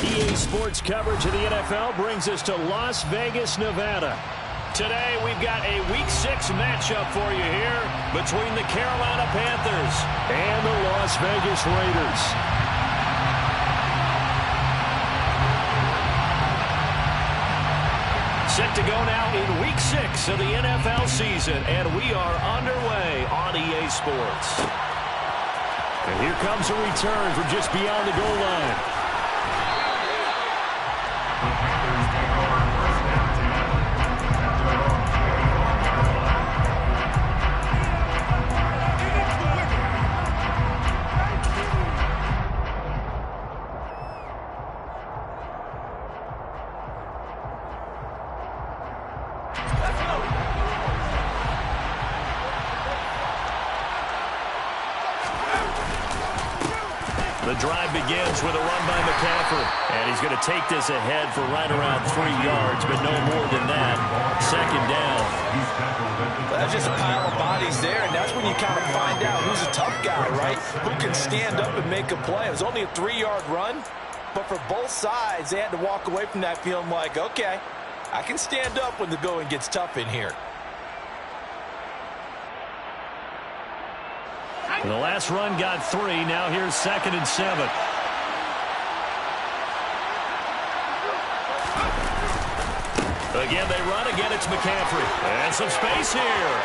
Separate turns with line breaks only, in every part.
EA Sports coverage of the NFL brings us to Las Vegas, Nevada. Today, we've got a Week 6 matchup for you here between the Carolina Panthers and the Las Vegas Raiders. Set to go now in Week 6 of the NFL season, and we are underway on EA Sports. And here comes a return from just beyond the goal line. The drive begins with a run by McCaffrey. And he's going to take this ahead for right around 3 yards, but no more than that. Second down.
That's just a pile of bodies there, and that's when you kind of find out who's a tough guy, right? Who can stand up and make a play. It was only a 3-yard run, but for both sides, they had to walk away from that feeling like, okay, I can stand up when the going gets tough in here.
The last run got 3. Now here's 2nd and 7. Again, they run. Again, it's McCaffrey. And some space here.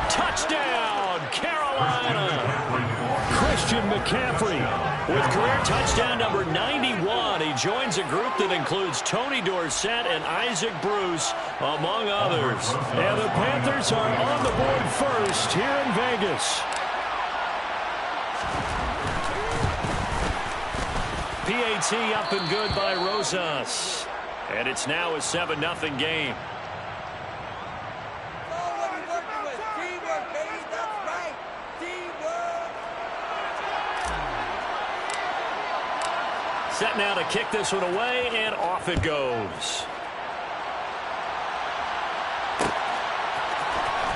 Touchdown, Carolina. Christian McCaffrey with career touchdown number 91. He joins a group that includes Tony Dorsett and Isaac Bruce, among others. And the Panthers are on the board first here in Vegas. PAT up and good by Rosas. And it's now a 7-0 game. Set now to kick this one away, and off it goes.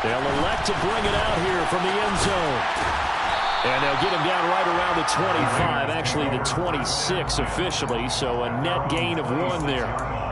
They'll elect to bring it out here from the end zone. And they'll get him down right around the 25, actually the 26 officially, so a net gain of 1 there.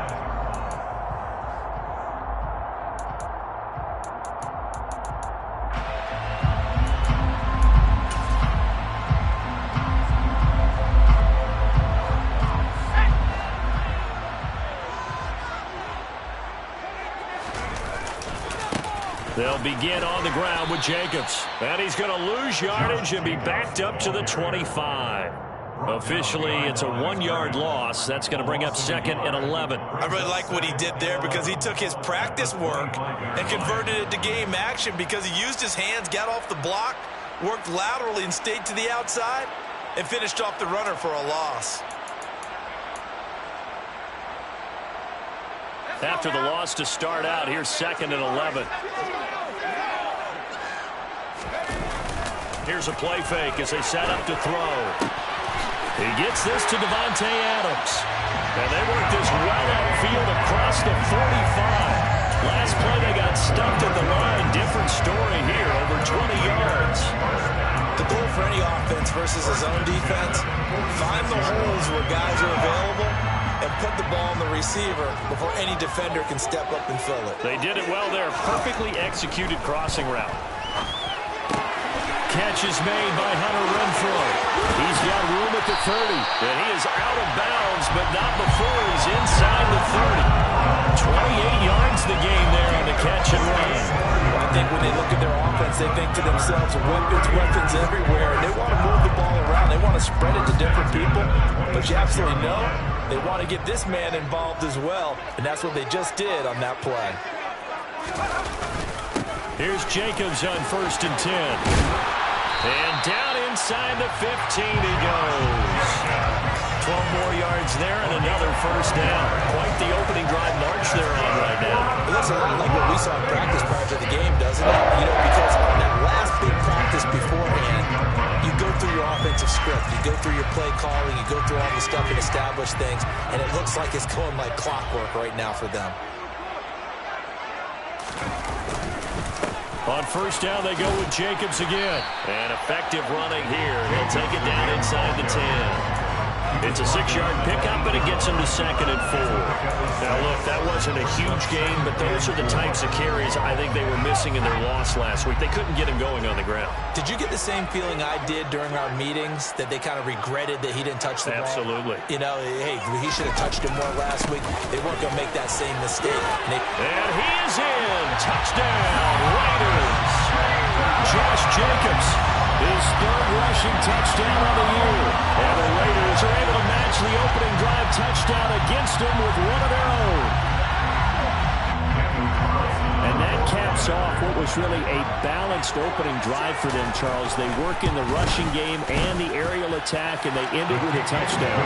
They'll begin on the ground with Jacobs. And he's going to lose yardage and be backed up to the 25. Officially, it's a 1-yard loss. That's going to bring up 2nd and 11.
I really like what he did there because he took his practice work and converted it to game action because he used his hands, got off the block, worked laterally and stayed to the outside, and finished off the runner for a loss.
After the loss to start out, here's 2nd and 11. Here's a play fake as they set up to throw. He gets this to Devontae Adams. And they work this well outfield across the 45. Last play they got stuffed at the line. Different story here, over 20 yards.
The goal for any offense versus his own defense, find the holes where guys are available and put the ball on the receiver before any defender can step up and fill it.
They did it well there. Perfectly executed crossing route. Catch is made by Hunter Renfrow. He's got room at the 30. And he is out of bounds, but not before he's inside the 30. 28 yards the game there on the catch and run.
I think when they look at their offense, they think to themselves, weapons everywhere. And they want to move the ball around. They want to spread it to different people. But you absolutely know they want to get this man involved as well. And that's what they just did on that play.
Here's Jacobs on 1st and 10. And down inside the 15 he goes. 12 more yards there and another first down. Quite the opening drive march they're on right now.
It looks a lot like what we saw in practice prior to the game, doesn't it? You know, because on that last big practice beforehand, you go through your offensive script, you go through your play calling, you go through all the stuff and establish things, and it looks like it's going like clockwork right now for them.
On On first down, they go with Jacobs again. And effective running here. He'll take it down inside the 10. It's a 6-yard pickup, and it gets him to 2nd and 4. Now, look, that wasn't a huge gain, but those are the types of carries I think they were missing in their loss last week. They couldn't get him going on the ground.
Did you get the same feeling I did during our meetings, that they kind of regretted that he didn't touch the ball?
Absolutely.
You know, hey, he should have touched it more last week. They weren't going to make that same mistake.
And he is in. Touchdown, Raiders. Josh Jacobs, his 3rd rushing touchdown of the year. And the Raiders are able to match the opening drive touchdown against them with one of their own. And that caps off what was really a balanced opening drive for them, Charles. They work in the rushing game and the aerial attack, and they end it with a touchdown.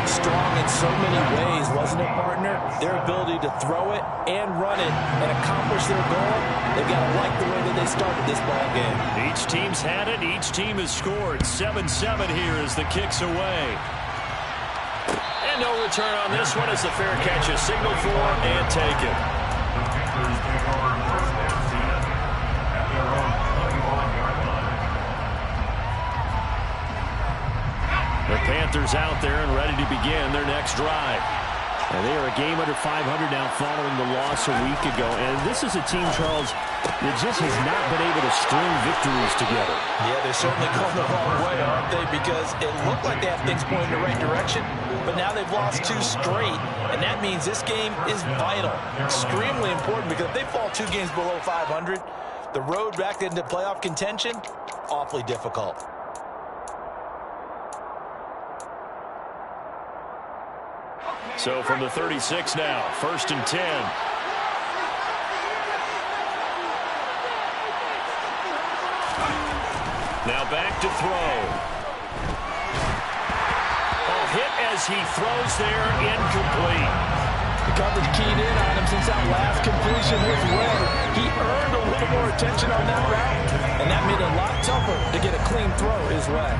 Strong in so many ways, wasn't it, partner? Their ability to throw it and run it and accomplish their goal, they've got to like the way that they started this ball game.
Each team's had it. Each team has scored. 7-7 here as the kick's away. And no return on this one as the fair catch is signaled for and taken. The Panthers out there and ready to begin their next drive. And they are a game under 500 now following the loss a week ago. And this is a team, Charles, that just has not been able to string victories together.
Yeah, they're certainly going the wrong way, aren't they? Because it looked like they have things pointing in the right direction, but now they've lost 2 straight. And that means this game is vital, extremely important, because if they fall 2 games below 500, the road back into playoff contention, awfully difficult.
So from the 36 now, 1st and 10. Now back to throw. Oh, hit as he throws there, incomplete.
The coverage keyed in on him since that last completion his way. He earned a little more attention on that route, and that made it a lot tougher to get a clean throw his way.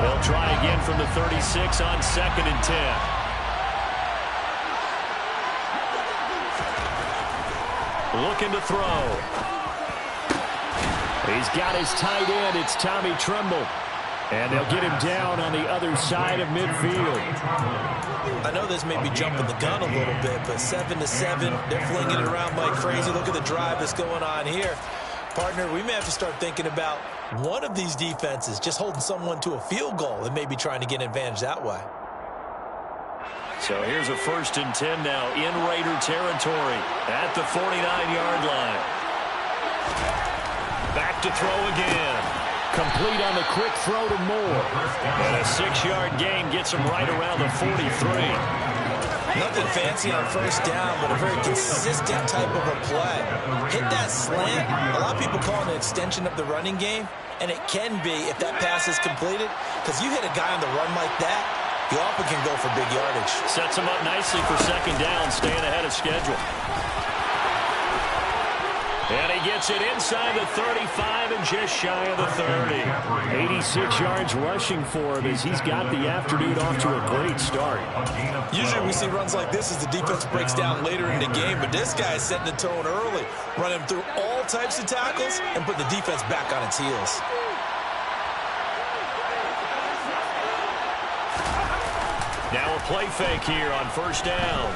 They'll try again from the 36 on 2nd and 10. Looking to throw. He's got his tight end. It's Tommy Tremble. And they'll get him down on the other side of midfield.
I know this may be jumping the gun a little bit, but 7-7, they're flinging it around like crazy. Look at the drive that's going on here. Partner, we may have to start thinking about one of these defenses just holding someone to a field goal and maybe trying to get an advantage that way.
So here's a 1st and 10 now in Raider territory at the 49-yard line. Back to throw again. Complete on the quick throw to Moore. And a 6-yard gain gets him right around the 43.
Nothing fancy on 1st down, but a very consistent type of a play. Hit that slant. A lot of people call it an extension of the running game, and it can be if that pass is completed, because you hit a guy on the run like that, you often can go for big yardage.
Sets him up nicely for 2nd down, staying ahead of schedule. And he gets it inside the 35 and just shy of the 30. 86 yards rushing for him as he's got the afternoon off to a great start.
Usually we see runs like this as the defense breaks down later in the game, but this guy is setting the tone early, running through all types of tackles and put the defense back on its heels.
Now a play fake here on 1st down.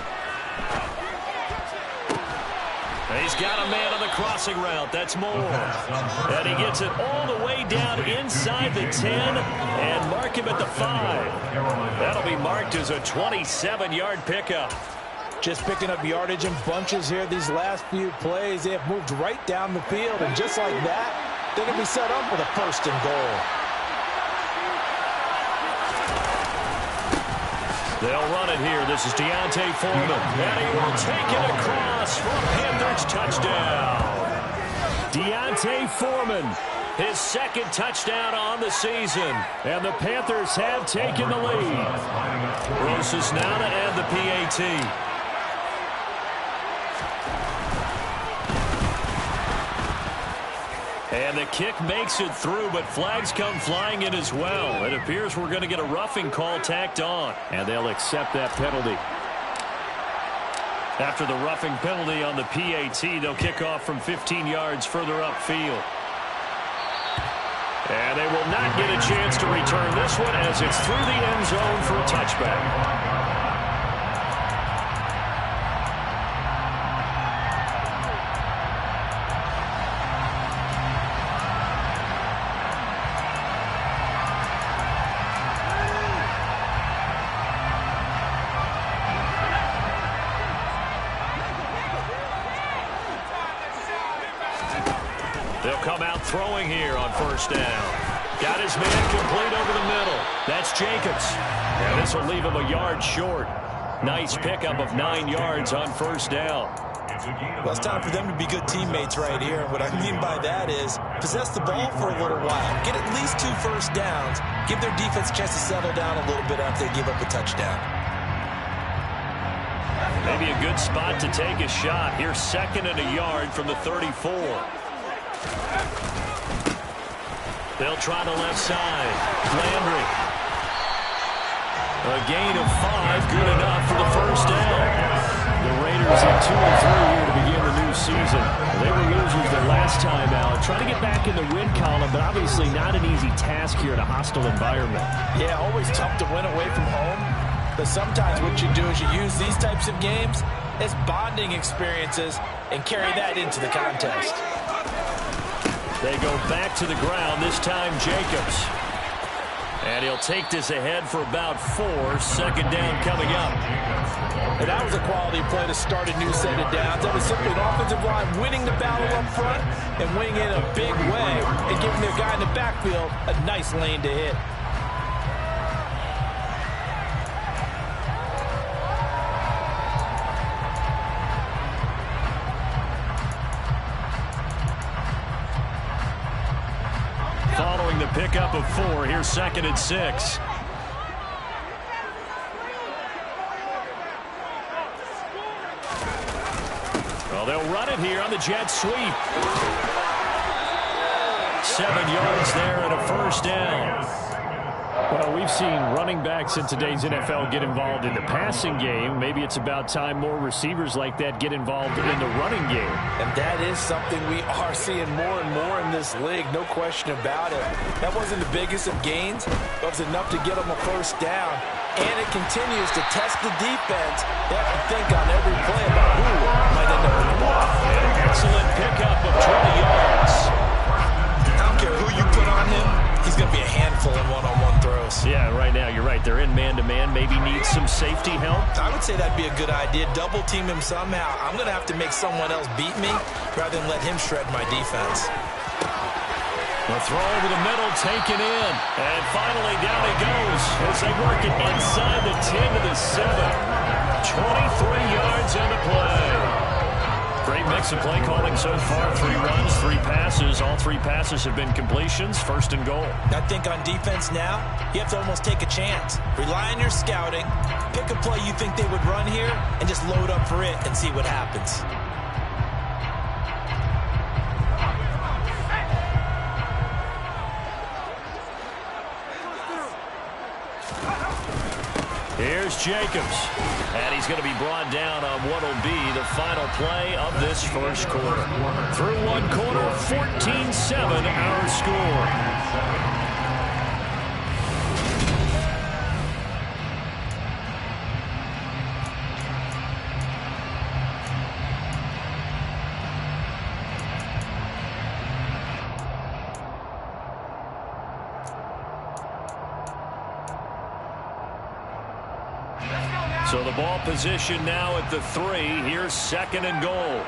He's got a man on the crossing route. That's Moore. And he gets it all the way down inside the 10 and mark him at the 5. That'll be marked as a 27-yard pickup.
Just picking up yardage in bunches here these last few plays. They have moved right down the field, and just like that, they're going to be set up with a 1st and goal.
They'll run it here. This is Deontay Foreman. And he will take it across for a Panthers touchdown. Deontay Foreman, his 2nd touchdown on the season. And the Panthers have taken the lead. Rosas now to add the PAT. And the kick makes it through, but flags come flying in as well. It appears we're going to get a roughing call tacked on, and they'll accept that penalty. After the roughing penalty on the PAT, they'll kick off from 15 yards further upfield. And they will not get a chance to return this one as it's through the end zone for a touchback. They'll come out throwing here on first down. Got his man complete over the middle. That's Jacobs. And this will leave him a yard short. Nice pickup of 9 yards on first down.
Well, it's time for them to be good teammates right here. What I mean by that is possess the ball for a little while. Get at least 2 first downs. Give their defense a chance to settle down a little bit after they give up a touchdown.
Maybe a good spot to take a shot. Here's 2nd and a yard from the 34. They'll try the left side. Landry. A gain of 5, good enough for the first down. The Raiders at 2-3 here to begin the new season. They were losers their last time out. Trying to get back in the win column, but obviously not an easy task here in a hostile environment.
Yeah, always tough to win away from home. But sometimes what you do is you use these types of games as bonding experiences and carry that into the contest.
They go back to the ground, this time Jacobs. And he'll take this ahead for about 4. 2nd down coming up.
And that was a quality play to start a new set of downs. That was simply an offensive line winning the battle up front and winning in a big way and giving their guy in the backfield a nice lane to hit.
Following the pickup of 4, here's 2nd and 6. Well, they'll run it here on the jet sweep. 7 yards there and a first down. Well, we've seen running backs in today's NFL get involved in the passing game. Maybe it's about time more receivers like that get involved in the running game.
And that is something we are seeing more and more in this league, no question about it. That wasn't the biggest of gains, but it was enough to get them a first down. And it continues to test the defense. They have to think on every play about who might end up in the ball.
An excellent pickup of 20 yards.
I don't care who you put on him, he's going to be a handful in one-on-one throws.
Yeah, right now, you're right. They're in man-to-man. Maybe need some safety help.
I would say that'd be a good idea. Double team him somehow. I'm going to have to make someone else beat me rather than let him shred my defense.
The throw over the middle, taken in. And finally, down it goes as they work it inside the 10 to the 7. 23 yards on the play. Great mix of play calling so far. 3 runs, 3 passes. All 3 passes have been completions. 1st and goal.
I think on defense now, you have to almost take a chance. Rely on your scouting. Pick a play you think they would run here and just load up for it and see what happens.
Here's Jacobs. And he's going to be brought down on what will be the final play of this first quarter. Through one quarter, 14-7 our score. So the ball position now at the 3. Here's 2nd and goal.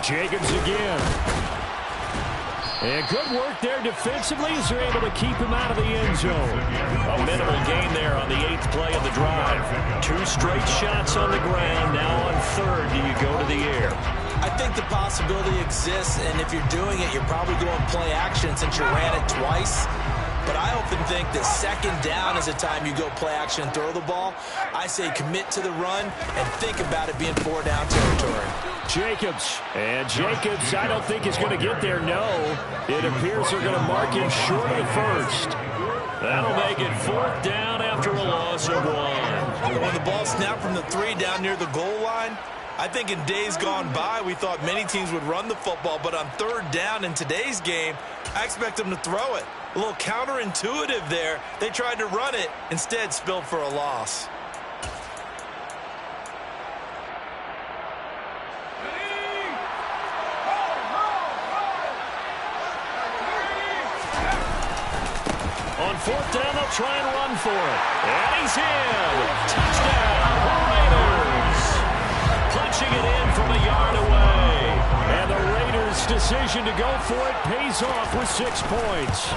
Jacobs again. And good work there defensively as they're able to keep him out of the end zone. A minimal gain there on the 8th play of the drive. 2 straight shots on the ground. Now on 3rd, do you go to the air?
I think the possibility exists, and if you're doing it, you're probably going play action since you ran it twice. but I often think that second down is a time you go play action and throw the ball. I say commit to the run and think about it being 4-down territory.
Jacobs. And Jacobs, I don't think is going to get there, no. It appears they're going to mark him short of the first. That'll make it 4th down after a loss of 1.
When the ball snapped from the 3 down near the goal line, I think in days gone by, we thought many teams would run the football, but on 3rd down in today's game, I expect them to throw it. A little counterintuitive there. They tried to run it, instead spilled for a loss.
On 4th down, they'll try and run for it. And he's in. Touchdown, Raiders. Punching it in from a yard away. And the Raiders' decision to go for it pays off with 6 points.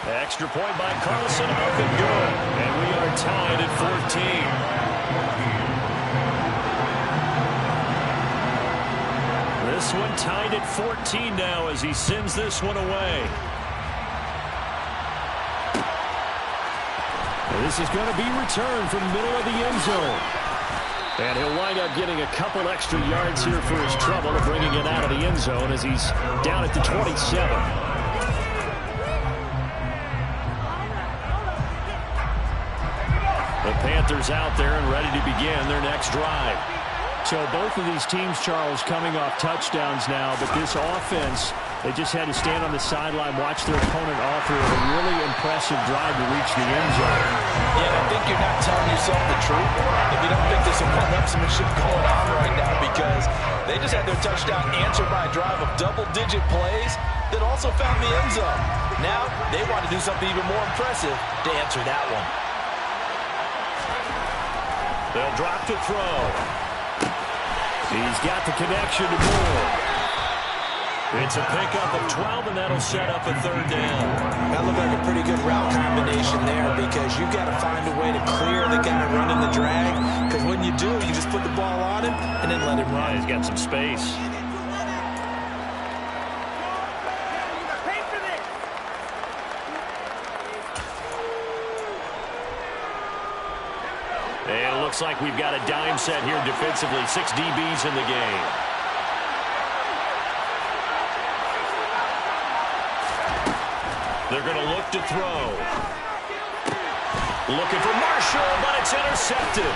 Extra point by Carlson, up and good. And we are tied at 14. This one tied at 14 now as he sends this one away. This is going to be returned from the middle of the end zone. And he'll wind up getting a couple extra yards here for his trouble of bringing it out of the end zone as he's down at the 27. The Panthers out there and ready to begin their next drive. So both of these teams, Charles, coming off touchdowns now, but this offense, they just had to stand on the sideline, watch their opponent offer a really impressive drive to reach the end zone.
Yeah, I think you're not telling yourself the truth if you don't think there's some one-upsmanship going on right now, because they just had their touchdown answered by a drive of double-digit plays that also found the end zone. Now they want to do something even more impressive to answer that one.
They'll drop to throw. He's got the connection to Moore. It's a pickup of 12, and that'll set up a 3rd down.
That looked like a pretty good route combination there, because you've got to find a way to clear the guy running the drag, because when you do, you just put the ball on him and then let him run.
He's got some space. And it looks like we've got a dime set here defensively. 6 DBs in the game. They're going to look to throw. Looking for Marshall, but it's intercepted.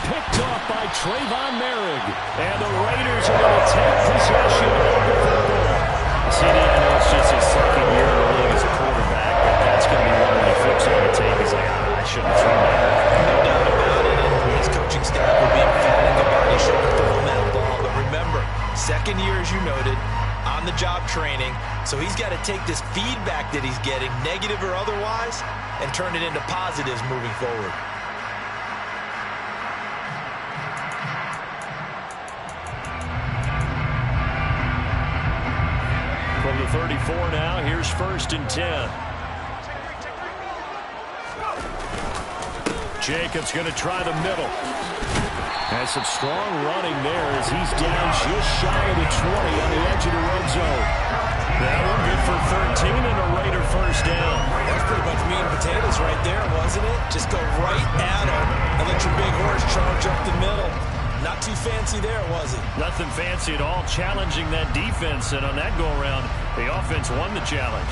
Picked off by Trayvon Merrick. And the Raiders are going to take possession of the football. CD, I know it's just his 2nd year in the league as a quarterback, but that's going to be one when he flips on the tape. He's like, I shouldn't have thrown that.
No doubt about it. And his coaching staff will be emphatic about he shouldn't have thrown that ball. But remember, 2nd year, as you noted, on-the-job training. So he's got to take this feedback that he's getting, negative or otherwise, and turn it into positives moving forward.
From the 34 now, here's 1st and 10. Jacobs going to try the middle. Has some strong running there as he's down just shy of the 20 on the edge of the red zone. That one good for 13 and a Raider 1st down.
That's pretty much meat and potatoes right there, wasn't it? Just go right at him and let your big horse charge up the middle. Not too fancy there, was it?
Nothing fancy at all, challenging that defense, and on that go-around, the offense won the challenge.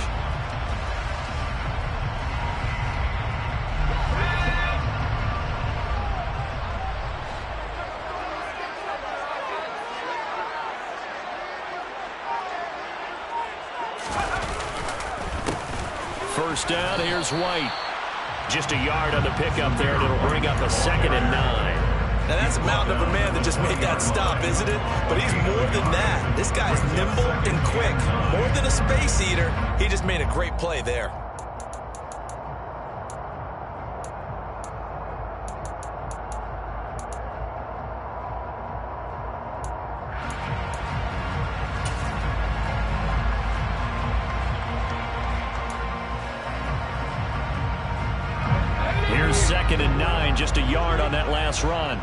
First down, here's White. Just a yard on the pickup there, and it'll bring up a 2nd and 9.
Now that's a mountain of a man that just made that stop, isn't it? But he's more than that. This guy's nimble and quick. More than a space eater, he just made a great play there.
Here's 2nd and 9, just a yard on that last run.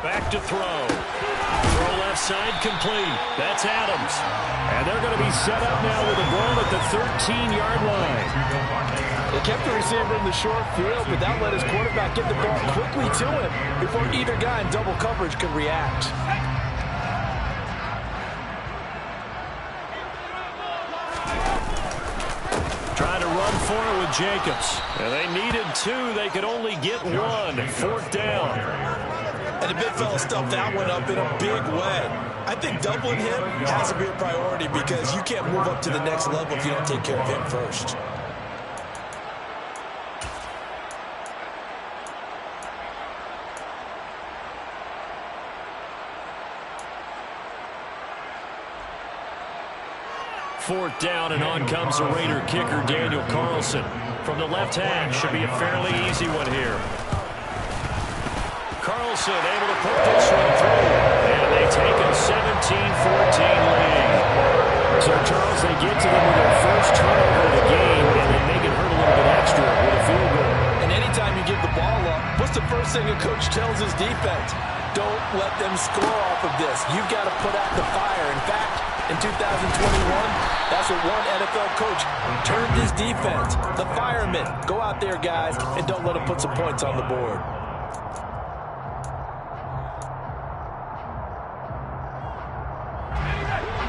Back to throw. Throw left side complete. That's Adams. And they're going to be set up now with the ball at the 13-yard line.
They kept the receiver in the short field, but that let his quarterback get the ball quickly to him before either guy in double coverage could react.
Trying to run for it with Jacobs. And they needed two. They could only get one. Fourth down.
And the big fella stuffed that one up in a big way. I think doubling him has to be a priority because you can't move up to the next level if you don't take care of him first.
Fourth down, and on comes the Raider kicker, Daniel Carlson. From the left hash, should be a fairly easy one here. Carlson able to put this one through, and they take a 17-14 lead. So, Charles, they get to them with their first turnover of the game, and they make it hurt a little bit extra with a field goal.
And anytime you give the ball up, what's the first thing a coach tells his defense? Don't let them score off of this. You've got to put out the fire. In fact, in 2021, that's what one NFL coach turned his defense. The firemen. Go out there, guys, and don't let them put some points on the board.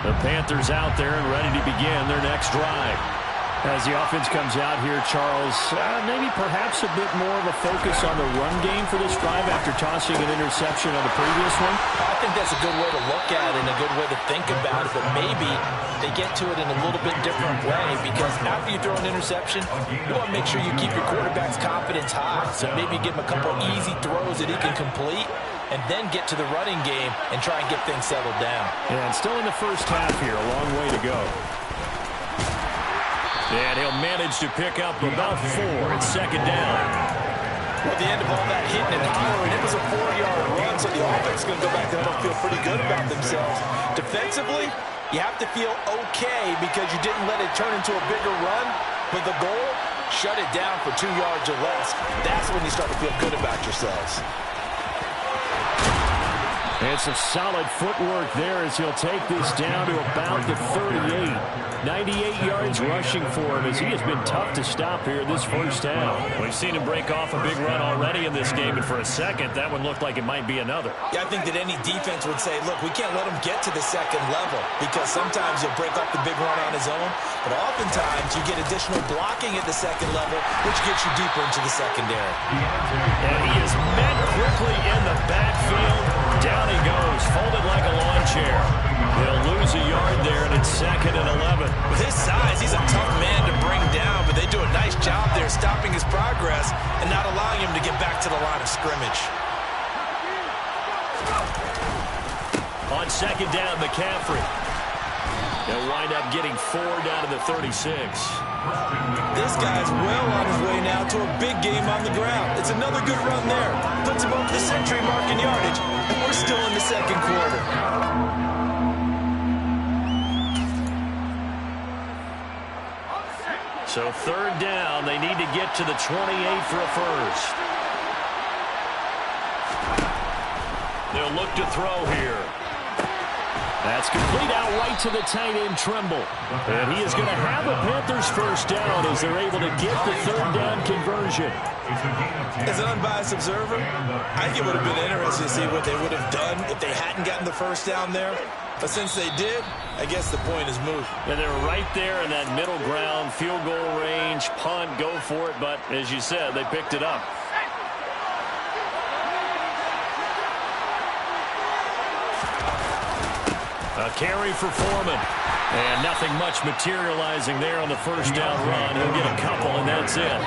The Panthers out there and ready to begin their next drive. As the offense comes out here, Charles, maybe perhaps a bit more of a focus on the run game for this drive after tossing an interception on the previous one?
I think that's a good way to look at it and a good way to think about it, but maybe they get to it in a little bit different way because after you throw an interception, you want to make sure you keep your quarterback's confidence high. So maybe give him a couple easy throws that he can complete and then get to the running game and try and get things settled down.
Yeah, and still in the first half here, a long way to go. And he'll manage to pick up about 4 at second down.
Well, at the end of all that hitting and hollering, it was a 4-yard run, so the offense is going to go back there and feel pretty good about themselves. Defensively, you have to feel okay because you didn't let it turn into a bigger run, but the goal, shut it down for 2 yards or less. That's when you start to feel good about yourselves.
And some solid footwork there as he'll take this down to about the 38. 98 yards rushing for him as he has been tough to stop here this first half. We've seen him break off a big run already in this game, and for a second, that one looked like it might be another.
Yeah, I think that any defense would say, look, we can't let him get to the second level because sometimes he'll break off the big run on his own, but oftentimes you get additional blocking at the second level, which gets you deeper into the secondary.
And he is met quickly in the backfield. Down he goes, folded like a lawn chair. They'll lose a yard there, and it's second and 11.
With his size, he's a tough man to bring down, but they do a nice job there stopping his progress and not allowing him to get back to the line of scrimmage.
On second down, McCaffrey. They'll wind up getting 4 down to the 36.
This guy's well on his way now to a big game on the ground. It's another good run there. Puts him over the century mark in yardage, and we're still in the second quarter.
So third down, they need to get to the 28 for a first. They'll look to throw here. That's complete out right to the tight end, Tremble. And he is going to have a Panthers first down as they're able to get the third down conversion.
As an unbiased observer, I think it would have been interesting to see what they would have done if they hadn't gotten the first down there. But since they did, I guess the point is moot.
And they're right there in that middle ground, field goal range, punt, go for it. But as you said, they picked it up. A carry for Foreman. And nothing much materializing there on the first down run. He'll get a couple, and that's it.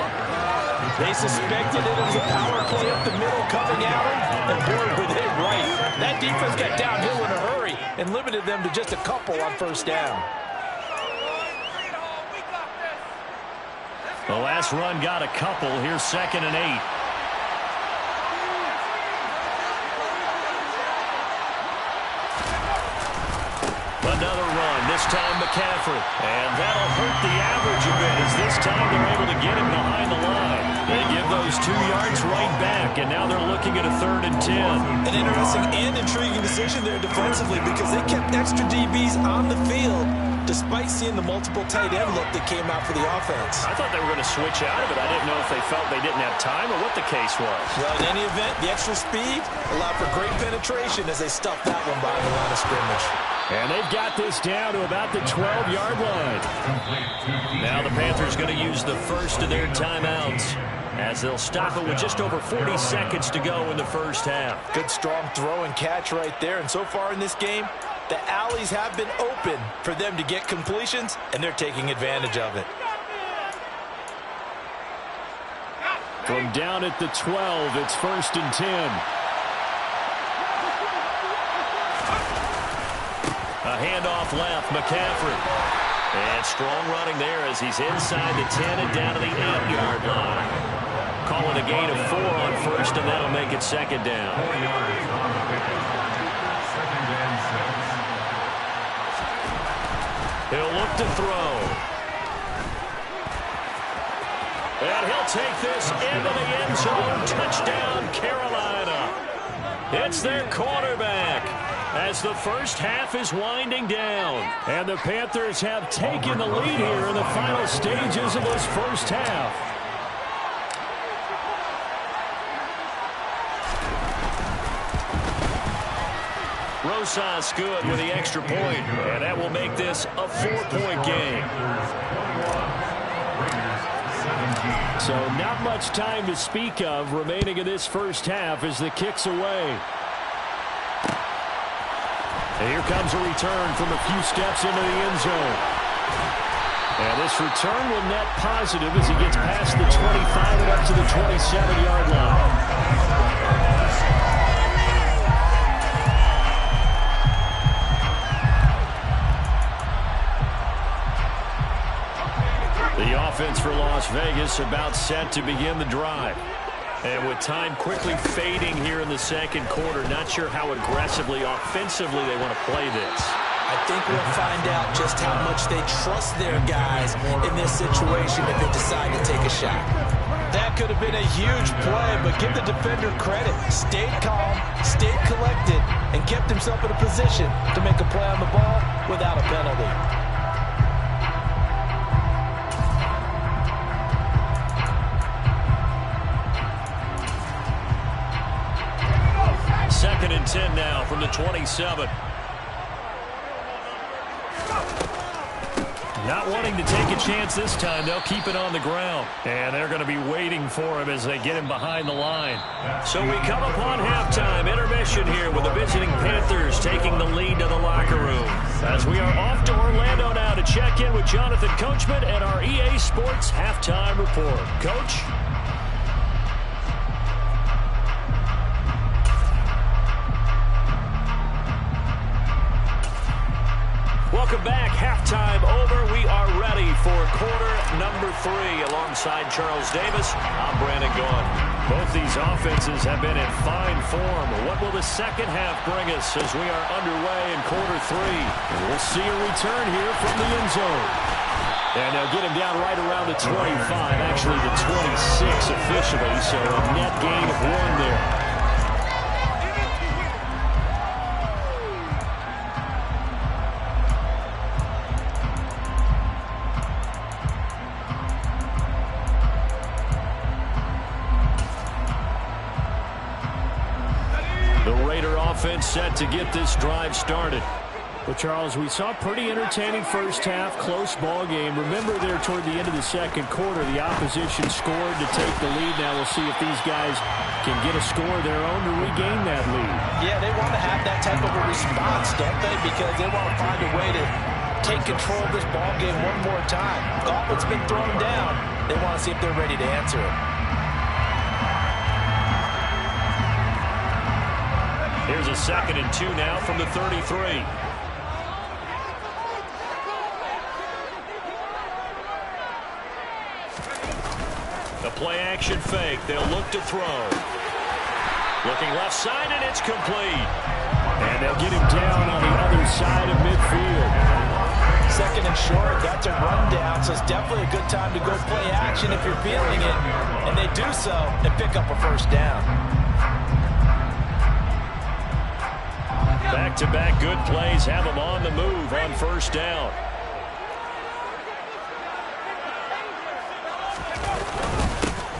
They suspected it was a power play up the middle coming at him, and boy, were they right. That defense got downhill in a hurry and limited them to just a couple on first down.
The last run got a couple. Here's second and 8. Another run, this time McCaffrey. And that'll hurt the average a bit as this time they're able to get him behind the line. They give those 2 yards right back, and now they're looking at a 3rd and 10.
An interesting and intriguing decision there defensively because they kept extra DBs on the field despite seeing the multiple tight end look that came out for the offense.
I thought they were going to switch out of it. I didn't know if they felt they didn't have time or what the case was.
Well, in any event, the extra speed allowed for great penetration as they stuffed that one behind the line of scrimmage.
And they've got this down to about the 12-yard line. Now the Panthers going to use the first of their timeouts as they'll stop it with just over 40 seconds to go in the first half.
Good strong throw and catch right there. And so far in this game, the alleys have been open for them to get completions, and they're taking advantage of it.
From down at the 12, it's 1st and 10. A handoff left, McCaffrey. And strong running there as he's inside the 10 and down to the 8-yard line. Call it a gain of 4 on first, and that'll make it 2nd down. He'll look to throw. And he'll take this into the end zone. Touchdown, Carolina. It's their quarterback as the first half is winding down. And the Panthers have taken the lead here in the final stages of this first half. Rosas good with the extra point, and that will make this a 4-point game. So not much time to speak of remaining in this first half as the kick's away. And here comes a return from a few steps into the end zone. And this return will net positive as he gets past the 25 and up to the 27-yard line. The offense for Las Vegas about set to begin the drive. And with time quickly fading here in the second quarter, not sure how aggressively, offensively they want to play this.
I think we'll find out just how much they trust their guys in this situation if they decide to take a shot. That could have been a huge play, but give the defender credit. Stayed calm, stayed collected, and kept himself in a position to make a play on the ball without a penalty.
2nd and 10 now from the 27. Not wanting to take a chance this time. They'll keep it on the ground. And they're going to be waiting for him as they get him behind the line. So we come upon halftime. Intermission here with the visiting Panthers taking the lead to the locker room. As we are off to Orlando now to check in with Jonathan Coachman and our EA Sports Halftime Report. Coach? Welcome back. Halftime over. We are ready for quarter number 3. Alongside Charles Davis, I'm Brandon Gaughan. Both these offenses have been in fine form. What will the second half bring us as we are underway in quarter 3? And we'll see a return here from the end zone. And they'll get him down right around the 25, actually the 26 officially, so a net gain of 1 there. Offense set to get this drive started. Well, Charles, we saw a pretty entertaining first half, close ball game. Remember there toward the end of the second quarter, the opposition scored to take the lead. Now we'll see if these guys can get a score of their own to regain that lead.
Yeah, they want to have that type of a response, don't they? Because they want to find a way to take control of this ball game one more time. Gauntlet's been thrown down. They want to see if they're ready to answer it.
Here's a 2nd and 2 now from the 33. The play action fake. They'll look to throw. Looking left side, and it's complete. And they'll get him down on the other side of midfield.
2nd and short. That's a rundown, so it's definitely a good time to go play action if you're feeling it. And they do so and pick up a first down.
Back-to-back good plays have them on the move on first down.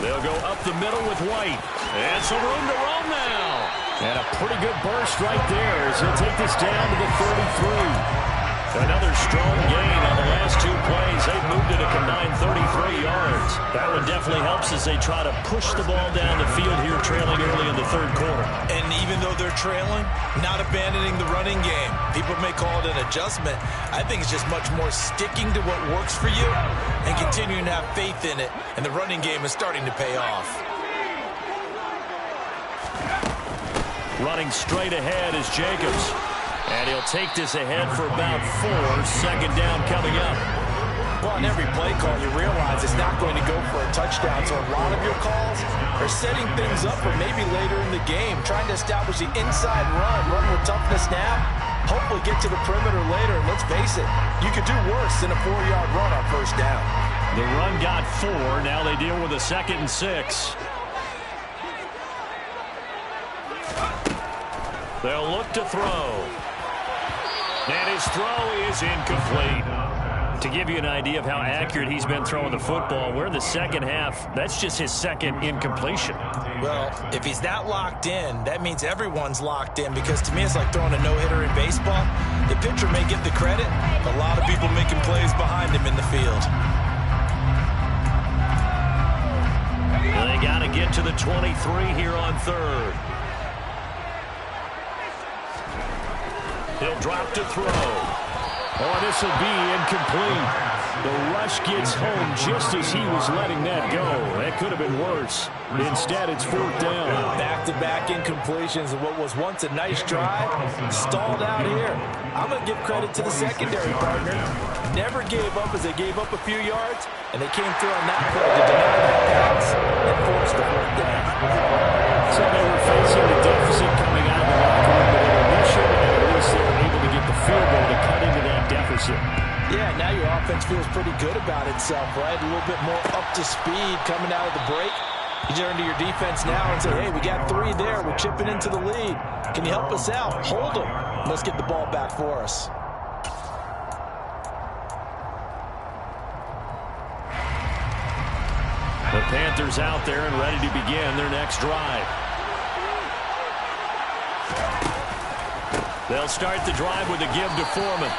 They'll go up the middle with White. And some room to roam now. And a pretty good burst right there as he'll take this down to the 33. Another strong gain on the last two plays. They've moved it a combined 33 yards. That one definitely helps as they try to push the ball down the field here, trailing early in the third quarter.
And even though they're trailing, not abandoning the running game. People may call it an adjustment. I think it's just much more sticking to what works for you and continuing to have faith in it. And the running game is starting to pay off.
Running straight ahead is Jacobs. And he'll take this ahead for about 4. Second down coming up.
Well, on every play call, you realize it's not going to go for a touchdown. So a lot of your calls are setting things up for maybe later in the game, trying to establish the inside run with toughness now, hopefully get to the perimeter later. And let's face it, you could do worse than a 4-yard run on first down.
The run got 4. Now they deal with a 2nd and 6. They'll look to throw. And his throw is incomplete. To give you an idea of how accurate he's been throwing the football, we're in the second half. That's just his 2nd incompletion.
Well, if he's not locked in, that means everyone's locked in, because to me it's like throwing a no-hitter in baseball. The pitcher may get the credit, a lot of people making plays behind him in the field.
They got to get to the 23 here on 3rd. He'll drop to throw. Oh, this will be incomplete. The rush gets home just as he was letting that go. That could have been worse. Instead, it's 4th down.
Back-to-back incompletions of what was once a nice drive. Stalled out here. I'm going to give credit to the secondary partner. Never gave up as they gave up a few yards, and they came through on that play to deny that pass and force the 4th down.
So they were facing the deficit coming out of the locker room, but in addition, at least they were able to get the field goal to cut into that deficit.
Yeah, now your offense feels pretty good about itself, right? A little bit more up to speed coming out of the break. You turn to your defense now and say, hey, we got 3 there. We're chipping into the lead. Can you help us out? Hold them. Let's get the ball back for us.
The Panthers out there and ready to begin their next drive. They'll start the drive with a give to Foreman.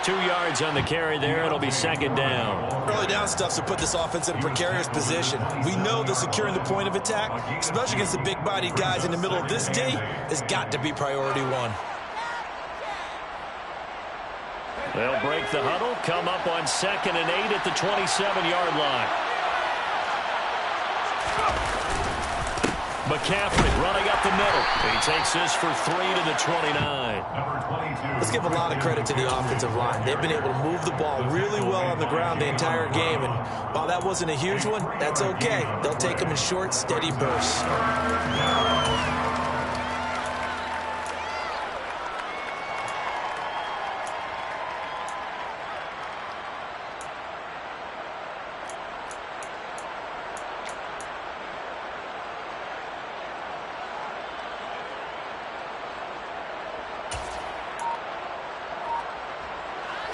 2 yards on the carry there. It'll be 2nd down.
Early down stuff to put this offense in a precarious position. We know that securing the point of attack, especially against the big-bodied guys in the middle of this D, has got to be priority 1.
They'll break the huddle, come up on 2nd and 8 at the 27-yard line. McCaffrey running up the middle. He takes this for 3 to the 29.
Let's give a lot of credit to the offensive line. They've been able to move the ball really well on the ground the entire game. And while that wasn't a huge one, that's okay. They'll take them in short, steady bursts.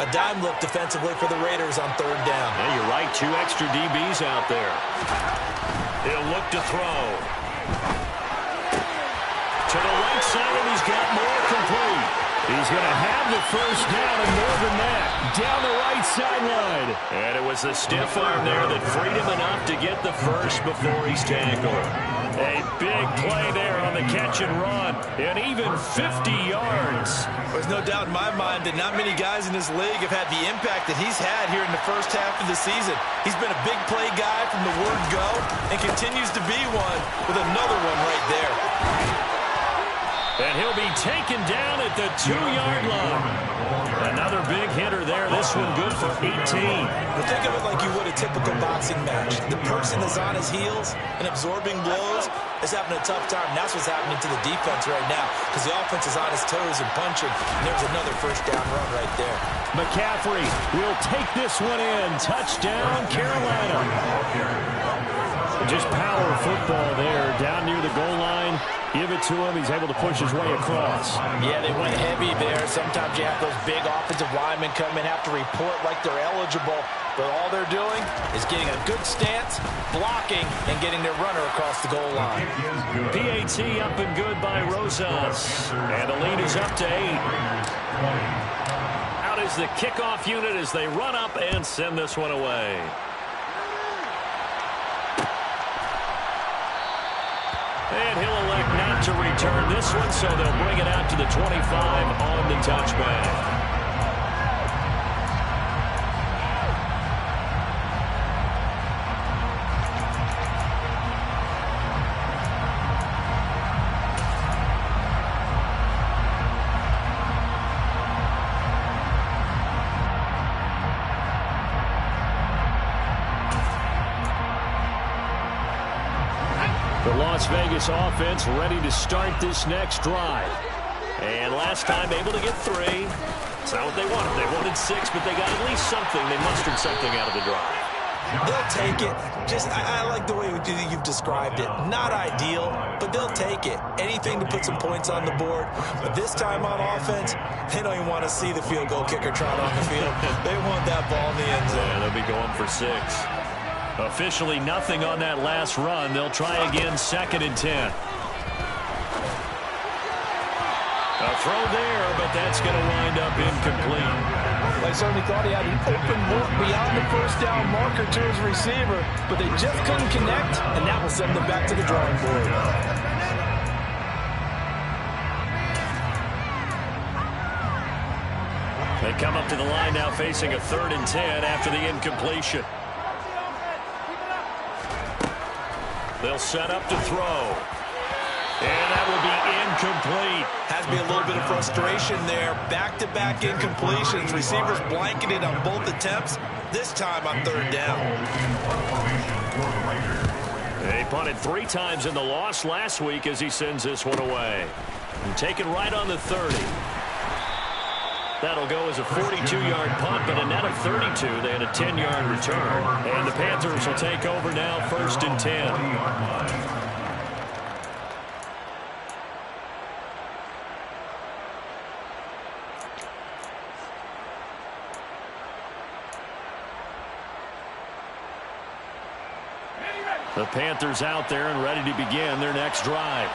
A dime look defensively for the Raiders on 3rd down.
Yeah, you're right. 2 extra DBs out there. He'll look to throw. To the right side, and he's got more complete. He's going to have the first down and more than that. Down the right sideline. And it was the stiff arm there that freed him enough to get the first before he's tackled. A big play there on the catch and run. And even 50 yards.
There's no doubt in my mind that not many guys in this league have had the impact that he's had here in the first half of the season. He's been a big play guy from the word go and continues to be one with another one right there.
And he'll be taken down at the 2-yard line. Another big hitter there. This one good for 18.
But think of it like you would a typical boxing match. The person is on his heels and absorbing blows is having a tough time. And that's what's happening to the defense right now, because the offense is on his toes and punching. And there's another first down run right there.
McCaffrey will take this one in. Touchdown, Carolina. Just power football there down near the goal line. Give it to him. He's able to push his way across.
Yeah, they went heavy there. Sometimes you have those big offensive linemen come in, have to report like they're eligible. But all they're doing is getting a good stance, blocking, and getting their runner across the goal line.
PAT up and good by Rosas. And the lead is up to 8. Out is the kickoff unit as they run up and send this one away. And he'll elect not to return this one, so they'll bring it out to the 25 on the touchback. Las Vegas offense ready to start this next drive. And last time able to get 3. It's not what they wanted. They wanted 6, but they got at least something. They mustered something out of the drive.
They'll take it. I like the way you've described it. Not ideal, but they'll take it. Anything to put some points on the board. But this time on offense, they don't even want to see the field goal kicker trot on the field. They want that ball in the end zone.
Yeah, they'll be going for 6. Officially nothing on that last run. They'll try again, 2nd and 10. A throw there, but that's going to wind up incomplete.
They certainly thought he had an open look beyond the first down marker to his receiver, but they just couldn't connect, and that will send them back to the drawing board.
They come up to the line now facing a 3rd and 10 after the incompletion. They'll set up to throw. And that will be incomplete.
Has to be a little bit of frustration there. Back-to-back incompletions. Receivers blanketed on both attempts. This time on 3rd down.
They punted 3 times in the loss last week as he sends this one away. And taken right on the 30. That'll go as a 42-yard punt, but a net of 32. They had a 10-yard return. And the Panthers will take over now, 1st and 10. The Panthers out there and ready to begin their next drive.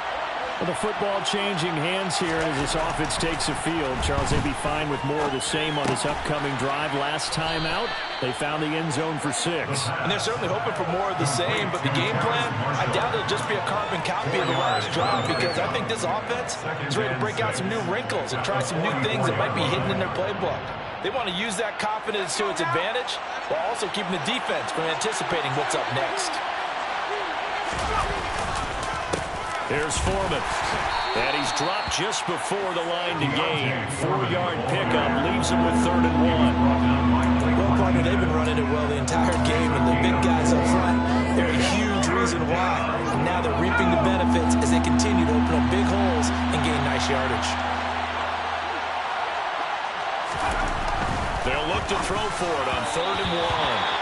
Well, the football changing hands here as this offense takes the field. Charles, they'd be fine with more of the same on this upcoming drive. Last time out, they found the end zone for 6.
And they're certainly hoping for more of the same, but the game plan, I doubt it'll just be a carbon copy of the last drive, because I think this offense is ready to break out some new wrinkles and try some new things that might be hidden in their playbook. They want to use that confidence to its advantage while also keeping the defense from anticipating what's up next.
Here's Foreman. And he's dropped just before the line to gain. 4-yard pickup leaves him with 3rd and 1.
Well, partner, they've been running it well the entire game, and the big guys up front, they're a huge reason why. And now they're reaping the benefits as they continue to open up big holes and gain nice yardage.
They'll look to throw for it on 3rd and 1.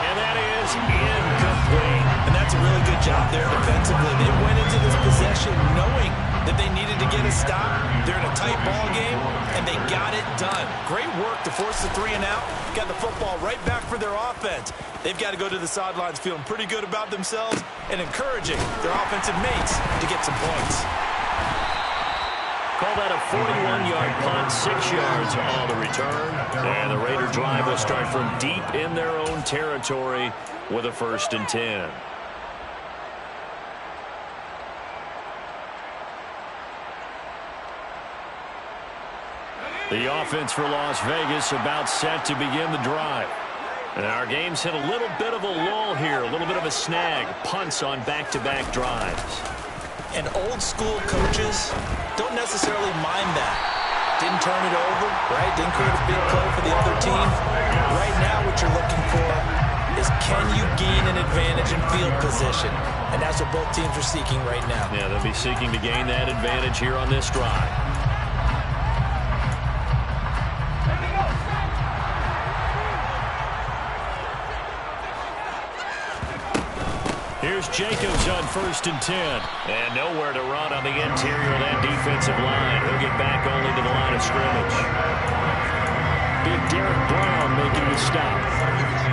And that is incomplete.
And that's a really good job there defensively. They went into this possession knowing that they needed to get a stop. They're in a tight ball game, and they got it done. Great work to force the 3 and out. Got the football right back for their offense. They've got to go to the sidelines feeling pretty good about themselves and encouraging their offensive mates to get some points.
Call that a 41-yard punt, 6 yards on the return. And the Raider drive will start from deep in their own territory with a 1st and 10. The offense for Las Vegas about set to begin the drive. And our game's hit a little bit of a lull here, a little bit of a snag. Punts on back-to-back drives.
And old-school coaches don't necessarily mind that. Didn't turn it over, right? Didn't create a big play for the other team. Right now what you're looking for is, can you gain an advantage in field position? And that's what both teams are seeking right now.
Yeah, they'll be seeking to gain that advantage here on this drive. Here's Jacobs on 1st and 10. And nowhere to run on the interior of that defensive line. He'll get back only to the line of scrimmage. Big Derek Brown making the stop.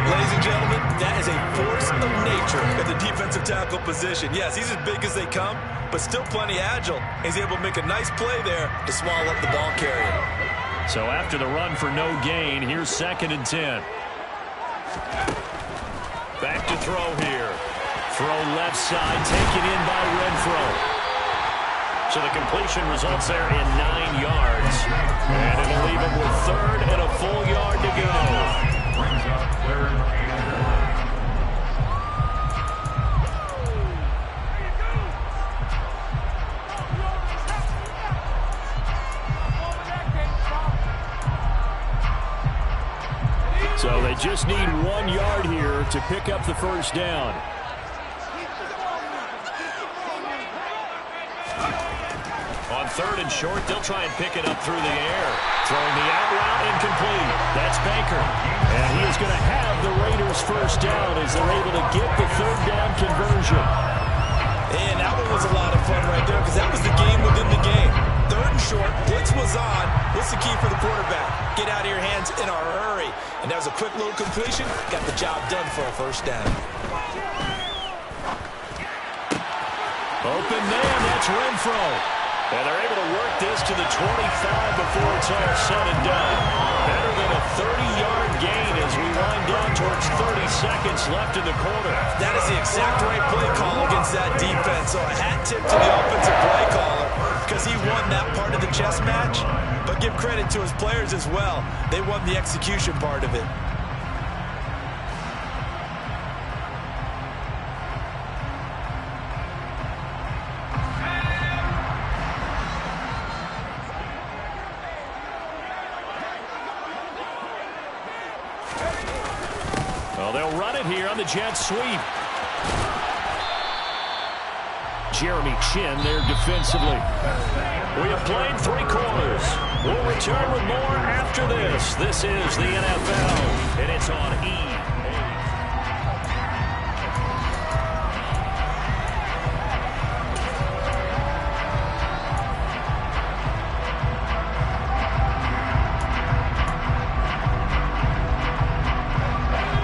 Ladies and gentlemen, that is a force of nature at the defensive tackle position. Yes, he's as big as they come, but still plenty agile. He's able to make a nice play there to swallow up the ball carrier.
So after the run for no gain, here's 2nd and 10. Back to throw here. Throw left side, taken in by Renfro. So the completion results there in 9 yards. And it'll leave him with 3rd and a full yard to go. So they just need 1 yard here to pick up the first down. On 3rd and short, they'll try and pick it up through the air. Throwing the out route, incomplete. That's Baker. And he is going to have the Raiders first down as they're able to get the 3rd down conversion.
And that one was a lot of fun right there because that was the game within the game. 3rd and short, blitz was on. What's the key for the quarterback? Get out of your hands in a hurry. And that was a quick little completion. Got the job done for a first down.
Open man, that's Renfro. And they're able to work this to the 25 before it's all said and done. Better than a 30-yard gain as we wind down towards 30 seconds left in the quarter.
That is the exact right play call against that defense. So a hat tip to the offensive play caller because he won that part of the chess match. But give credit to his players as well. They won the execution part of it.
Well, they'll run it here on the jet sweep. Jeremy Chin there defensively. We have played 3 quarters. We'll return with more after this. This is the NFL, and it's on E!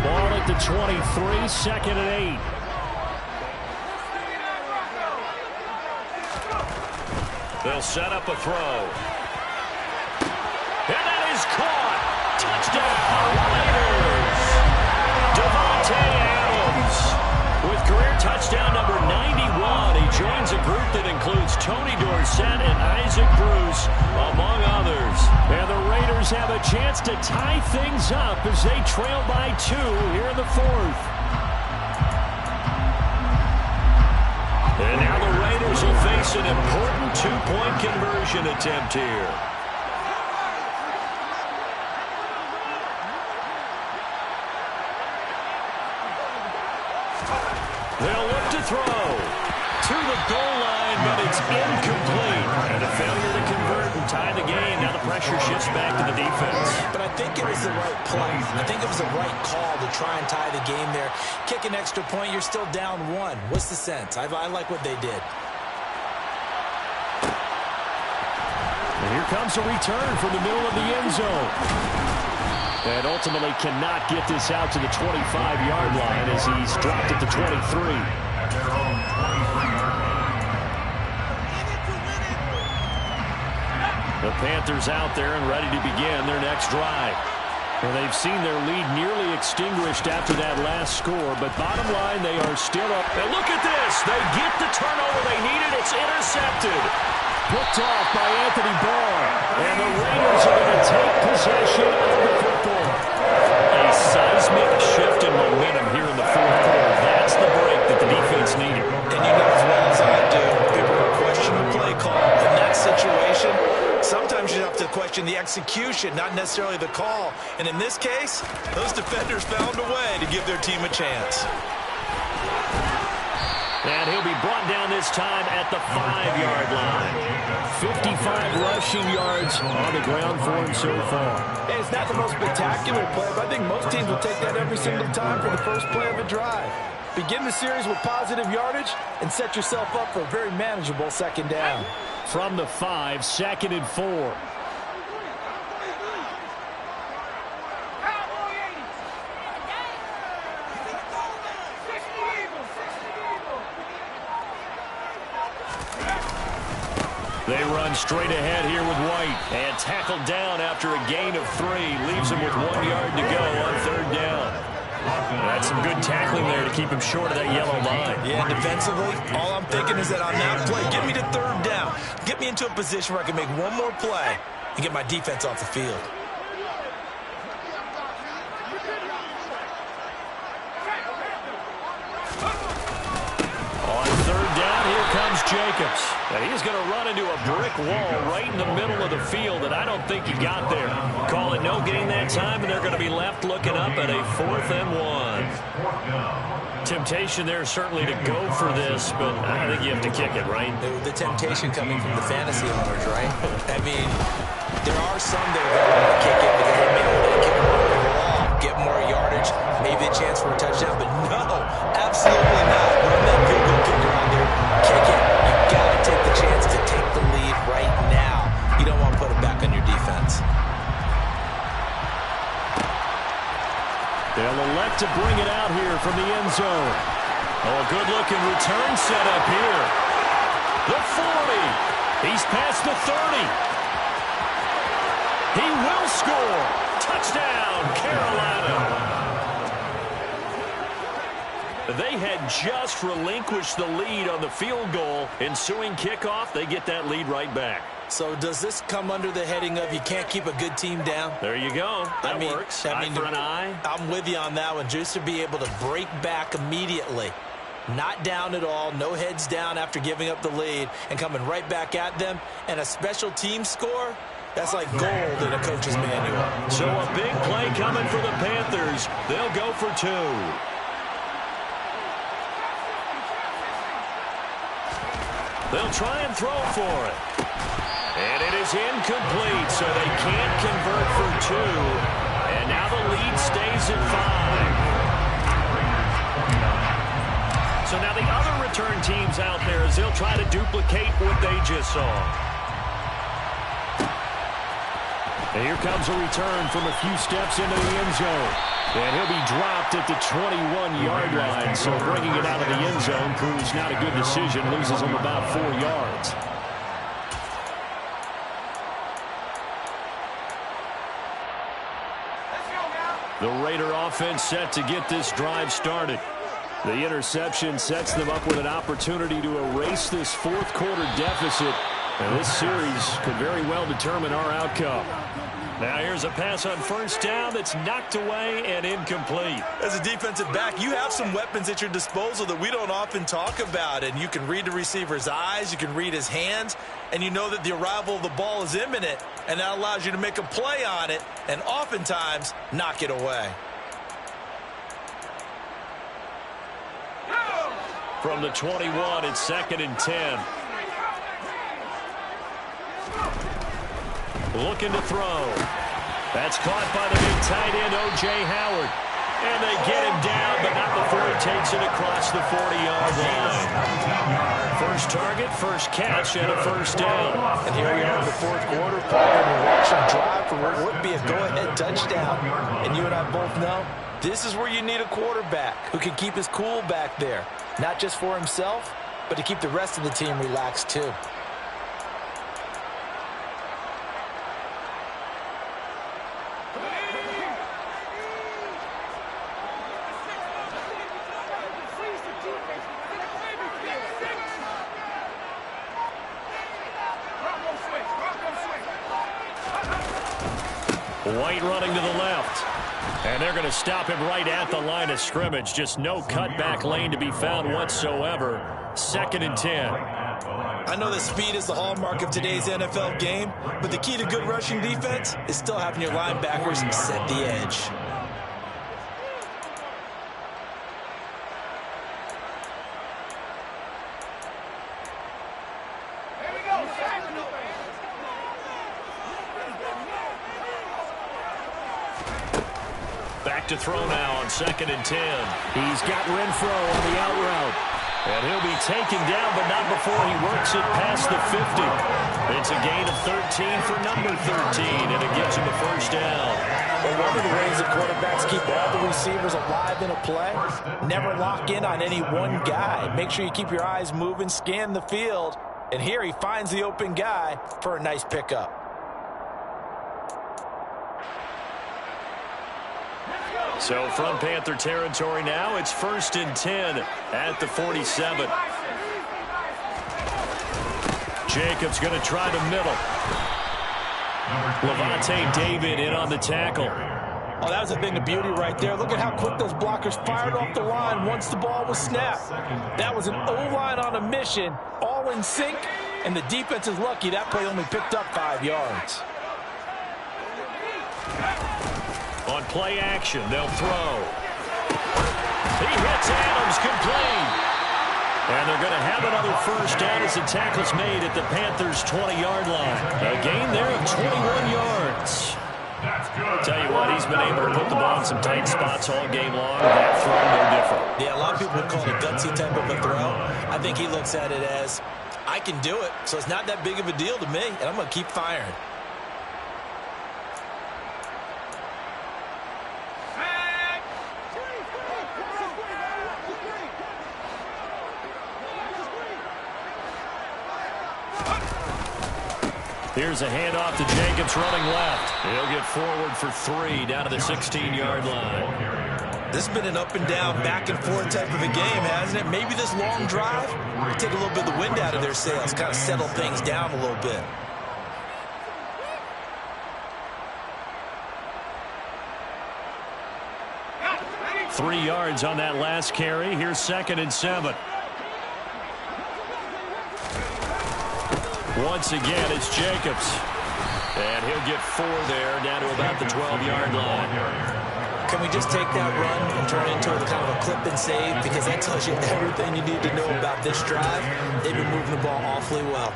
Ball at the 23, 2nd and 8. They'll set up a throw. And that is caught. Touchdown, Raiders. Devontae Adams with career touchdown number 91. He joins a group that includes Tony Dorsett and Isaac Bruce, among others. And the Raiders have a chance to tie things up as they trail by 2 here in the 4th. And now the Raiders will face an important 2-point conversion attempt here. They'll look to throw to the goal line, but it's incomplete. And a failure to convert and tie the game. Now the pressure shifts back to the defense.
But I think it was the right play. I think it was the right call to try and tie the game there. Kick an extra point, you're still down 1. What's the sense? I like what they did.
And here comes a return from the middle of the end zone. And ultimately cannot get this out to the 25-yard line as he's dropped at the 23. The Panthers out there and ready to begin their next drive. And they've seen their lead nearly extinguished after that last score, but bottom line, they are still up. And look at this. They get the turnover they needed. It's intercepted. Picked off by Anthony Barr. And the Raiders are going to take possession of the football. A seismic shift in momentum here in the 4th quarter. That's the break that the defense needed.
And you know as well as I do, people will question the play call. In that situation, sometimes you have to question the execution, not necessarily the call. And in this case, those defenders found a way to give their team a chance.
And he'll be brought down this time at the 5-yard line. 55 rushing yards on the ground for him so far.
Hey, it's not the most spectacular play, but I think most teams will take that every single time for the first play of a drive. Begin the series with positive yardage and set yourself up for a very manageable second down.
From the 5, 2nd and 4. They run straight ahead here with White. And tackled down after a gain of 3. Leaves him with 1 yard to go on 3rd down. That's some good tackling there to keep him short of that yellow line.
Yeah, defensively, all I'm thinking is that on that play, get me to 3rd down. Get me into a position where I can make one more play and get my defense off the field.
On 3rd down, here comes Jacobs. And he's going to run into a brick wall right in the middle of the field, and I don't think he got there. Call it no gain that time, and they're going to be left looking up at a 4th and 1. Temptation there certainly to go for this, but I think you have to kick it, right?
The temptation coming from the fantasy owners, right? I mean, there are some that are going to want to kick it because they may want to kick it over the wall, get more yardage, maybe a chance for a touchdown, but no, absolutely not. Run that field goal kicker out there, kick it. You got to take the chance to take the lead right now. You don't want to put it back on your defense.
They'll elect to bring it out here from the end zone. Oh, good-looking return set up here. The 40. He's past the 30. He will score. Touchdown, Carolina. They had just relinquished the lead on the field goal. Ensuing kickoff, they get that lead right back.
So does this come under the heading of you can't keep a good team down?
There you go. That works. Eye for an eye.
I'm with you on that one. Just to be able to break back immediately. Not down at all. No heads down after giving up the lead and coming right back at them. And a special team score, that's like gold in a coach's manual.
So a big play coming for the Panthers. They'll go for 2. They'll try and throw for it. And it is incomplete, so they can't convert for 2. And now the lead stays at 5. So now the other return teams out there as they'll try to duplicate what they just saw. And here comes a return from a few steps into the end zone. And he'll be dropped at the 21-yard line. So bringing it out of the end zone proves not a good decision. Loses him about 4 yards. The Raider offense set to get this drive started. The interception sets them up with an opportunity to erase this 4th quarter deficit. And this series could very well determine our outcome. Now here's a pass on 1st down that's knocked away and incomplete.
As a defensive back, you have some weapons at your disposal that we don't often talk about. And you can read the receiver's eyes, you can read his hands, and you know that the arrival of the ball is imminent. And that allows you to make a play on it and oftentimes knock it away.
From the 21, it's 2nd and 10. Looking to throw. That's caught by the big tight end, O.J. Howard. And they get him down, but not before he takes it across the 40-yard line. First target, first catch, and a 1st down.
And here we are in the 4th quarter, partner, we're watching drive for what would be a go-ahead touchdown. And you and I both know this is where you need a quarterback who can keep his cool back there. Not just for himself, but to keep the rest of the team relaxed too.
White running to the left. And they're going to stop him right at the line of scrimmage. Just no cutback lane to be found whatsoever. 2nd and 10.
I know that speed is the hallmark of today's NFL game, but the key to good rushing defense is still having your linebackers set the edge.
to throw now on 2nd and 10. He's got Renfro on the out route. And he'll be taken down, but not before he works it past the 50. It's a gain of 13 for number 13, and it gives him a first down.
Well, one of the ways that quarterbacks keep all the receivers alive in a play, never lock in on any one guy. Make sure you keep your eyes moving, scan the field, and here he finds the open guy for a nice pickup.
So from Panther territory now, it's 1st and 10 at the 47. Jacobs going to try the middle. Levante David in on the tackle.
Oh, that was a thing of beauty right there. Look at how quick those blockers fired off the line once the ball was snapped. That was an O-line on a mission, all in sync, and the defense is lucky that play only picked up 5 yards.
On play action, they'll throw. He hits Adams, complete. And they're going to have another first down as the tackle's made at the Panthers' 20-yard line. A gain there of 21 yards. Tell you what, he's been able to put the ball in some tight spots all game long. That throw, no different.
Yeah, a lot of people would call it a gutsy type of a throw. I think he looks at it as, I can do it, so it's not that big of a deal to me, and I'm going to keep firing.
Here's a handoff to Jacobs running left. He'll get forward for 3 down to the 16-yard line.
This has been an up and down, back and forth type of a game, hasn't it? Maybe this long drive will take a little bit of the wind out of their sails, kind of settle things down a little bit.
Three yards on that last carry. Here's 2nd and 7. Once again, it's Jacobs. And he'll get 4 there, down to about the 12-yard line.
Can we just take that run and turn it into a kind of a clip and save? Because that tells you everything you need to know about this drive. They've been moving the ball awfully well.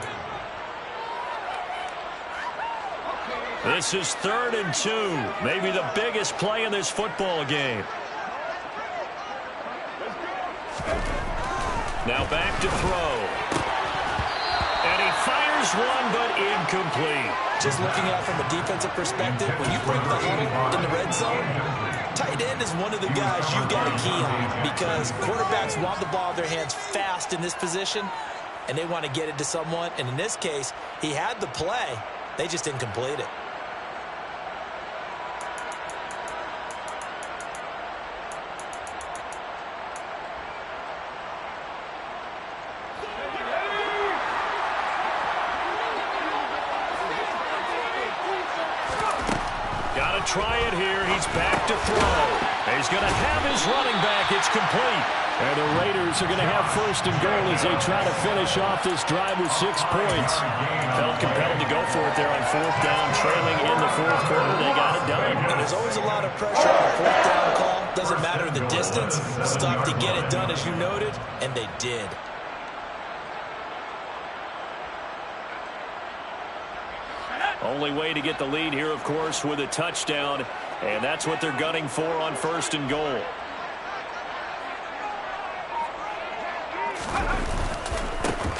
This is 3rd and 2. Maybe the biggest play in this football game. Now back to throw. And he fires one, but incomplete.
Just looking at it from a defensive perspective, when you break the huddle in the red zone, tight end is one of the guys you've got a key on because quarterbacks want the ball in their hands fast in this position, and they want to get it to someone. And in this case, he had the play. They just didn't complete it.
Try it here. He's back to throw. He's going to have his running back. It's complete. And the Raiders are going to have 1st and goal as they try to finish off this drive with 6 points. Felt compelled to go for it there on 4th down, trailing in the 4th quarter. They got it done.
And there's always a lot of pressure on a 4th down call. Doesn't matter the distance. Stuff to get it done, as you noted, and they did.
Only way to get the lead here, of course, with a touchdown, and that's what they're gunning for on 1st and goal.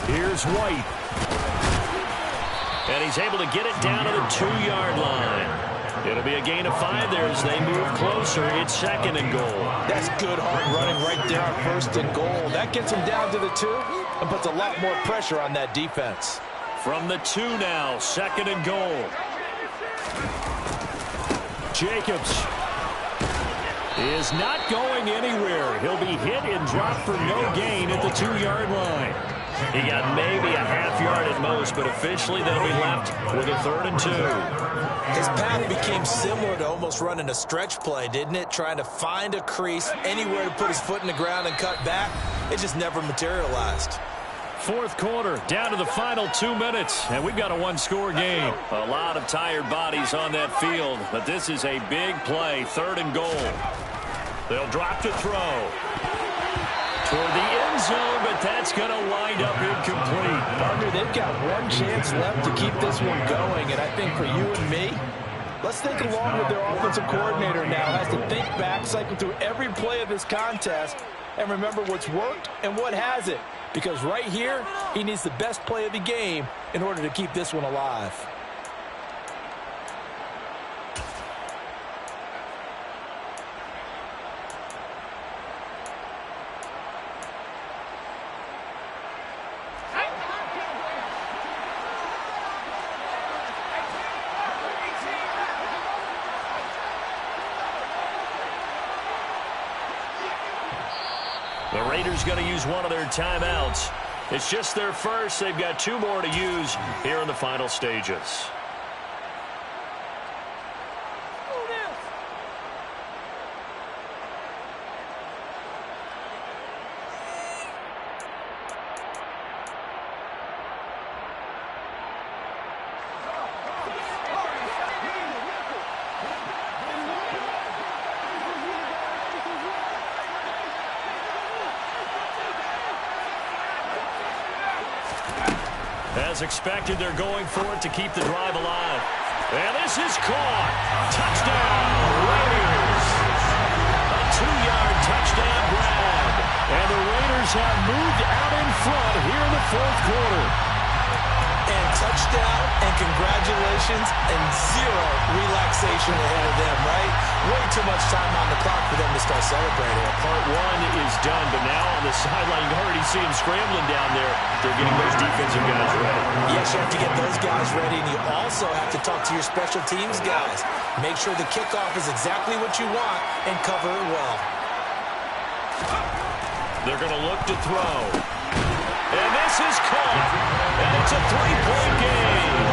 Here's White. And he's able to get it down to the 2-yard line. It'll be a gain of 5 there as they move closer. It's 2nd and goal.
That's good hard running right there on 1st and goal. That gets them down to the 2 and puts a lot more pressure on that defense.
From the 2 now, 2nd and goal. Jacobs is not going anywhere. He'll be hit and dropped for no gain at the 2-yard line. He got maybe a half yard at most, but officially they'll be left with a 3rd and 2.
His path became similar to almost running a stretch play, didn't it? Trying to find a crease, anywhere to put his foot in the ground and cut back. It just never materialized.
4th quarter, down to the final 2 minutes, and we've got a 1-score game. A lot of tired bodies on that field, but this is a big play, 3rd and goal. They'll drop to throw. Toward the end zone, but that's going to wind up incomplete.
Partner, they've got one chance left to keep this one going, and I think for you and me, Let's think along with their offensive coordinator now. Has to think back, cycle through every play of this contest, and remember what's worked and what hasn't. Because right here, he needs the best play of the game in order to keep this one alive.
The Raiders going to use one of their timeouts. It's just their first. They've got 2 more to use here in the final stages. As expected, they're going for it to keep the drive alive. And this is caught. Touchdown, Raiders. A 2-yard touchdown grab. And the Raiders have moved out in front here in the 4th quarter.
And touchdown and congratulations and 0 relaxation ahead of them, right? Way too much time on the clock for them to start celebrating.
Part 1 is done, but now on the sideline, you can already see them scrambling down there. They're getting those defensive guys ready.
Yes, you have to get those guys ready, and you also have to talk to your special teams guys. Make sure the kickoff is exactly what you want and cover it well.
They're going to look to throw. And this is caught. And it's a 3-point game.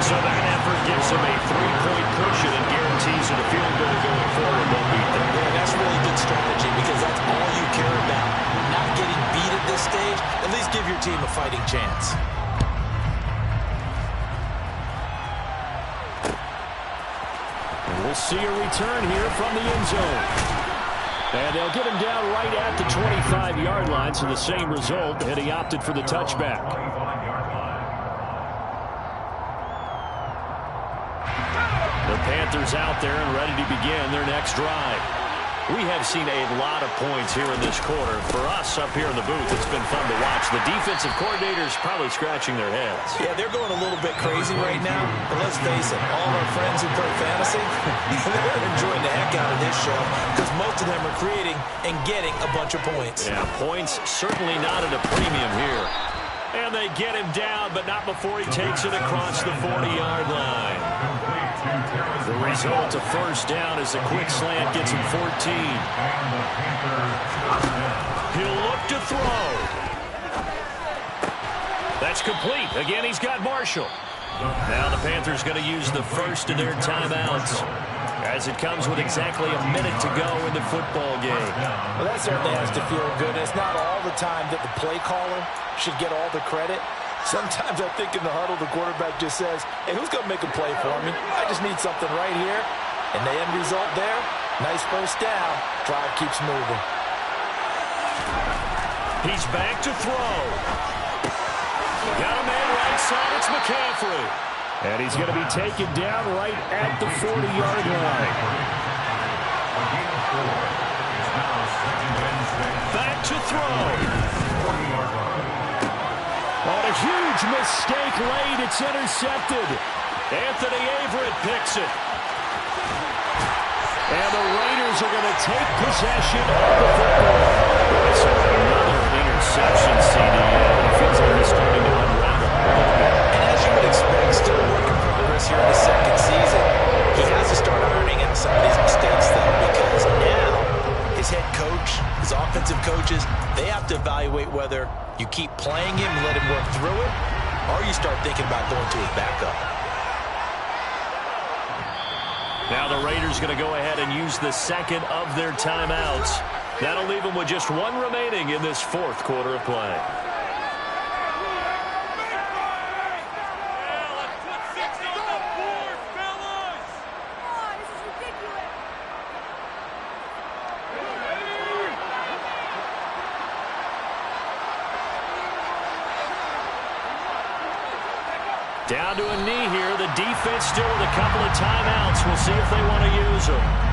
So that effort gives them a 3-point cushion and guarantees that a field goal going forward won't beat them.
Yeah, that's really good strategy because that's all you care about. Not getting beat at this stage. At least give your team a fighting chance.
And we'll see a return here from the end zone. And they'll get him down right at the 25-yard line, so the same result, and he opted for the touchback. The Panthers out there and ready to begin their next drive. We have seen a lot of points here in this quarter. For us up here in the booth, it's been fun to watch. The defensive coordinators probably scratching their heads.
Yeah, they're going a little bit crazy right now. But let's face it, all our friends who play fantasy, they're enjoying the heck out of this show because most of them are creating and getting a bunch of points.
Yeah, points certainly not at a premium here. And they get him down, but not before he takes it across the 40-yard line. The result, a first down as a quick slant gets him 14. He'll look to throw. That's complete. Again, he's got Marshall. Now the Panthers going to use the first of their timeouts as it comes with exactly a minute to go in the football game.
Well, that certainly has to feel good. It's not all the time that the play caller should get all the credit. Sometimes I think in the huddle, the quarterback just says, hey, who's going to make a play for me? I just need something right here. And the end result there, nice first down. Drive keeps moving.
He's back to throw. Got a man right side. It's McCaffrey. And he's going to be taken down right at the 40-yard line. Back to throw. On a huge mistake late, it's intercepted. Anthony Averett picks it. And the Raiders are going to take possession of the football. So another interception, CD. It feels like he's starting to unravel.
And as you would expect, still a work in progress here in the second season. He has to start ironing out some of these mistakes, though, because now his head coach, his offensive coaches, they have to evaluate whether you keep playing him and let him work through it, or you start thinking about going to his backup.
Now the Raiders going to go ahead and use the second of their timeouts. That'll leave them with just one remaining in this 4th quarter of play. Down down to a knee here. The defense still with a couple of timeouts. We'll see if they want to use them.